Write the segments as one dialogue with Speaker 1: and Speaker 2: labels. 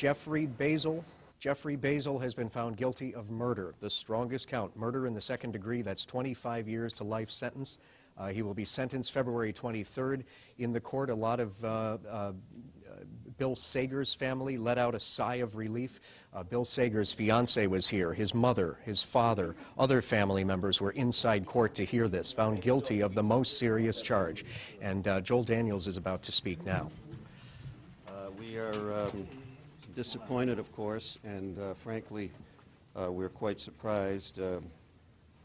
Speaker 1: Jeffrey Basil. Jeffrey Basil has been found guilty of murder, the strongest count. Murder in the second degree, that's 25 years to life sentence. He will be sentenced February 23rd. In the court, a lot of Bill Sager's family let out a sigh of relief. Bill Sager's fiancée was here. His mother, his father, other family members were inside court to hear this, found guilty of the most serious charge. And Joel Daniels is about to speak now.
Speaker 2: We are disappointed, of course, and frankly, we're quite surprised.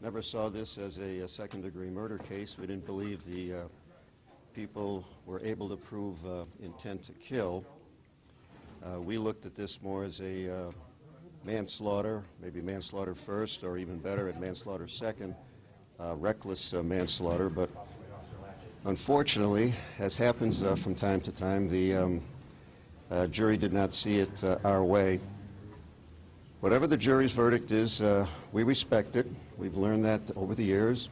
Speaker 2: Never saw this as a second-degree murder case. We didn't believe the people were able to prove intent to kill. We looked at this more as a manslaughter, maybe manslaughter first, or even better, at manslaughter second, reckless manslaughter. But unfortunately, as happens from time to time, the jury did not see it our way. Whatever the jury's verdict is, we respect it. We've learned that over the years.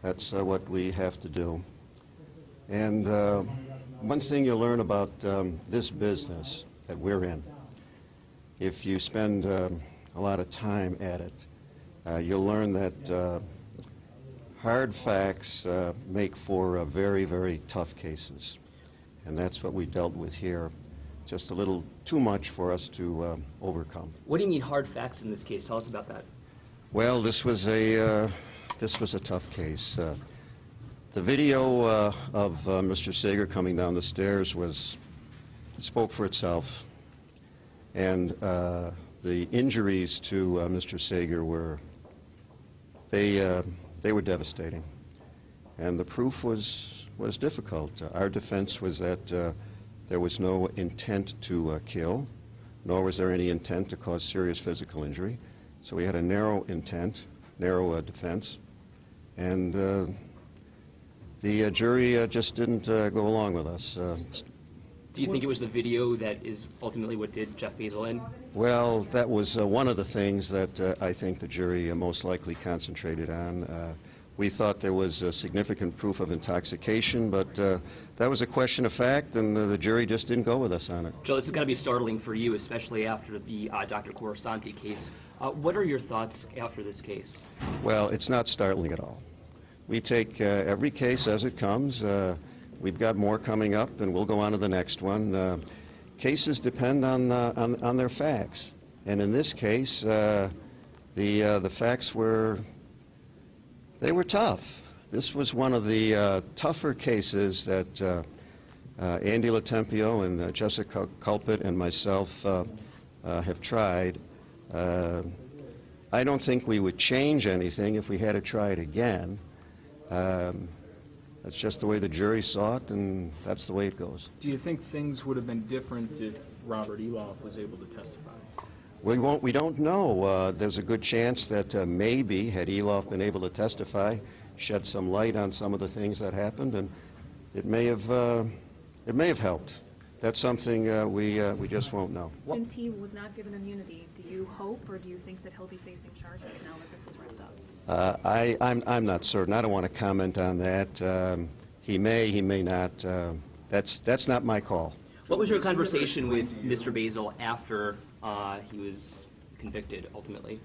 Speaker 2: That's what we have to do. And one thing you learn about this business that we're in, if you spend a lot of time at it, you'll learn that hard facts make for very, very tough cases. And that's what we dealt with here. Just a little too much for us to overcome.
Speaker 3: What do you mean hard facts in this case? Tell us about that.
Speaker 2: Well, this was a tough case. The video of Mr. Sager coming down the stairs spoke for itself, and the injuries to Mr. Sager were devastating, and the proof was difficult. Our defense was that there was no intent to kill, nor was there any intent to cause serious physical injury. So we had a narrow intent, narrow defense, and the jury just didn't go along with us.
Speaker 3: Do you think it was the video that is ultimately what did Jeff Basil in?
Speaker 2: Well, that was one of the things that I think the jury most likely concentrated on. We thought there was significant proof of intoxication, but that was a question of fact, and the jury just didn't go with us on it.
Speaker 3: Joe, this is going to be startling for you, especially after the Dr. Corisanti case. What are your thoughts after this case?
Speaker 2: Well, it's not startling at all. We take every case as it comes. We've got more coming up, and we'll go on to the next one. Cases depend on their facts, and in this case, the facts were tough. This was one of the tougher cases that Andy Latempio and Jessica Culpet and myself have tried. I don't think we would change anything if we had to try it again. That's just the way the jury saw it, and that's the way it goes.
Speaker 4: Do you think things would have been different if Robert Eloff was able to testify?
Speaker 2: We don't know. There's a good chance that maybe, had Eloff been able to testify, shed some light on some of the things that happened, and it may have helped. That's something we just won't know.
Speaker 5: Since he was not given immunity, do you hope or do you think that he'll be facing charges now that this is wrapped up?
Speaker 2: I'm not certain. I don't want to comment on that. He may not. That's not my call.
Speaker 3: What was your conversation with Mr. Basil after he was convicted, ultimately?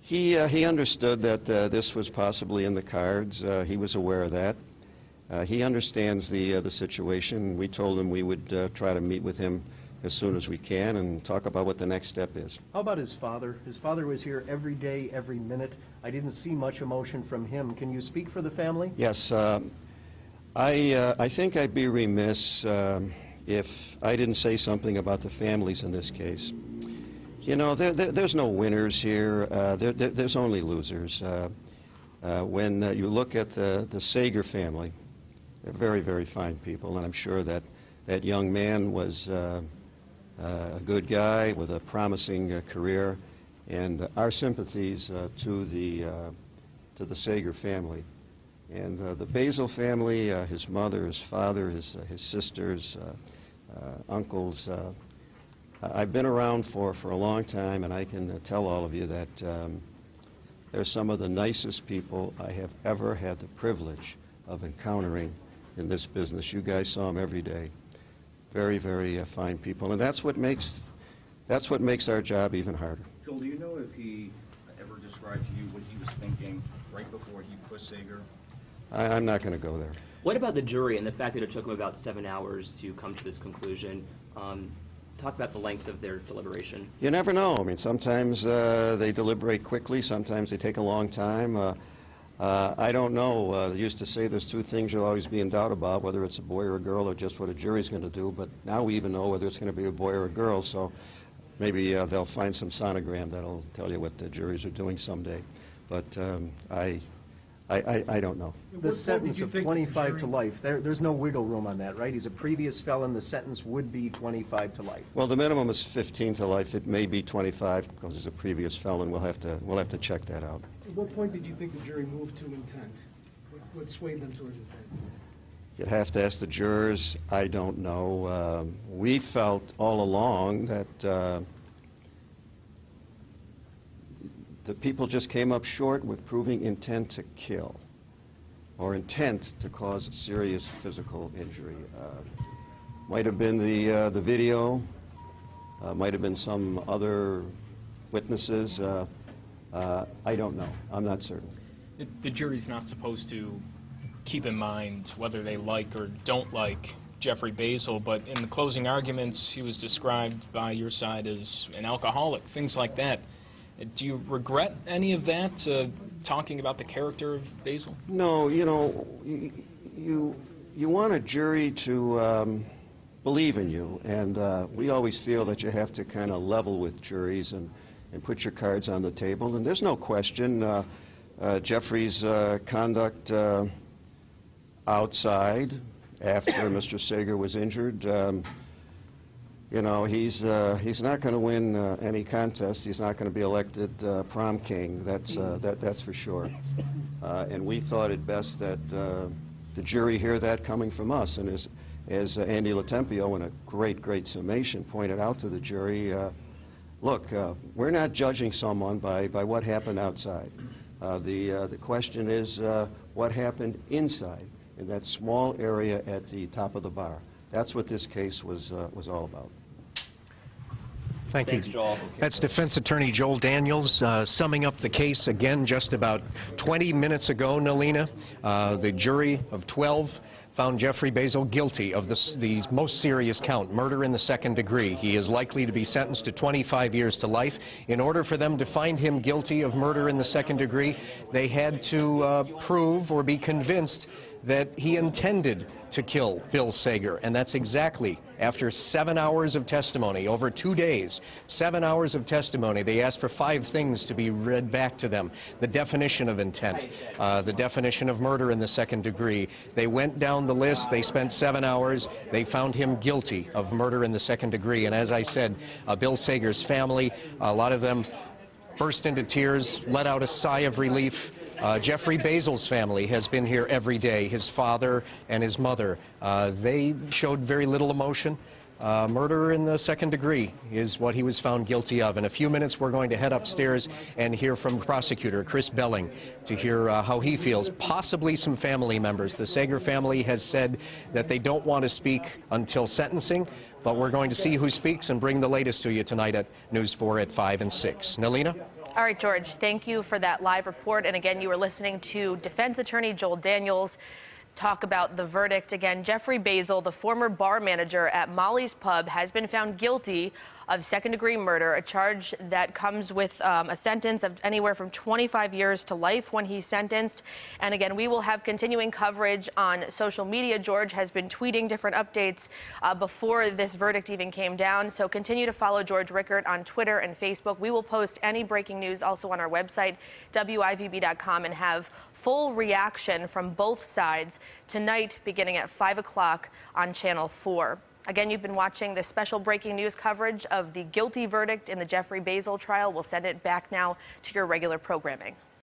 Speaker 2: He understood that this was possibly in the cards. He was aware of that. He understands the situation. We told him we would try to meet with him as soon as we can and talk about what the next step is.
Speaker 1: How about his father? His father was here every day, every minute. I didn't see much emotion from him. Can you speak for the family?
Speaker 2: Yes. I think I'd be remiss if I didn't say something about the families in this case. You know, there's no winners here. There's only losers. When you look at the Sager family, they're very, very fine people, and I'm sure that that young man was a good guy with a promising career, and our sympathies to the Sager family. And the Basil family, his mother, his father, his sisters, uncles. I've been around for a long time, and I can tell all of you that they're some of the nicest people I have ever had the privilege of encountering in this business. You guys saw them every day. very, very fine people, and that's what makes our job even harder.
Speaker 6: Joel, do you know if he ever described to you what he was thinking right before he pushed Sager?
Speaker 2: I'm not going to go there.
Speaker 3: What about the jury and the fact that it took them about 7 hours to come to this conclusion? Talk about the length of their deliberation.
Speaker 2: You never know. I mean, sometimes they deliberate quickly, sometimes they take a long time. I don't know. They used to say there's two things you'll always be in doubt about, whether it's a boy or a girl or just what a jury's going to do, but now we even know whether it's going to be a boy or a girl, so maybe they'll find some sonogram that'll tell you what the juries are doing someday. But I don't know.
Speaker 1: The sentence of 25 to life, there's no wiggle room on that, right? He's a previous felon. The sentence would be 25 to life.
Speaker 2: Well, the minimum is 15 to life. It may be 25 because he's a previous felon. We'll have to check that out.
Speaker 7: At what point did you think the jury moved to intent? What swayed them towards intent?
Speaker 2: You'd have to ask the jurors. I don't know. We felt all along that the people just came up short with proving intent to kill or intent to cause serious physical injury. Might have been the video, might have been some other witnesses. I don't know. I'm not certain.
Speaker 4: The jury's not supposed to keep in mind whether they like or don't like Jeffrey Basil, but in the closing arguments, he was described by your side as an alcoholic, things like that. Do you regret any of that, talking about the character of Basil?
Speaker 2: No, you know, you want a jury to believe in you, and we always feel that you have to kind of level with juries and put your cards on the table, and there's no question Jeffrey's conduct outside after Mr. Sager was injured, you know, he's not going to win any contest. He's not going to be elected prom king. That's for sure. And we thought it best that the jury hear that coming from us. And as Andy Latempio, in a great summation, pointed out to the jury, look, we're not judging someone by what happened outside. The question is what happened inside in that small area at the top of the bar. That's what this case was all about.
Speaker 1: Thank
Speaker 3: Thanks,
Speaker 1: you.
Speaker 3: Joel.
Speaker 1: That's Defense Attorney Joel Daniels summing up the case again just about 20 minutes ago, Nalina. The jury of 12 found Jeffrey Basil guilty of the most serious count, murder in the second degree. He is likely to be sentenced to 25 years to life. In order for them to find him guilty of murder in the second degree, they had to prove or be convinced that he intended to kill Bill Sager, and that's exactly after 7 hours of testimony, over 2 days, 7 hours of testimony. They asked for 5 things to be read back to them: the definition of intent, the definition of murder in the second degree. They went down the list. They spent 7 hours. They found him guilty of murder in the second degree, and as I said, Bill Sager's family, a lot of them burst into tears, let out a sigh of relief. Jeffrey Basil's family has been here every day, his father and his mother. They showed very little emotion. Murder in the second degree is what he was found guilty of. In a few minutes, we're going to head upstairs and hear from prosecutor Chris Belling to hear how he feels, possibly some family members. The Sager family has said that they don't want to speak until sentencing, but we're going to see who speaks and bring the latest to you tonight at News 4 at 5 and 6. Nalina?
Speaker 8: All right, George, thank you for that live report. And again, you were listening to Defense Attorney Joel Daniels talk about the verdict. Again, Jeffrey Basil, the former bar manager at Molly's Pub, has been found guilty of second-degree murder, a charge that comes with a sentence of anywhere from 25 years to life when he's sentenced. And again, we will have continuing coverage on social media. George has been tweeting different updates before this verdict even came down. So continue to follow George Rickert on Twitter and Facebook. We will post any breaking news also on our website, WIVB.com, and have full reaction from both sides tonight beginning at 5 o'clock on Channel 4. Again, you've been watching this special breaking news coverage of the guilty verdict in the Jeffrey Basil trial. We'll send it back now to your regular programming.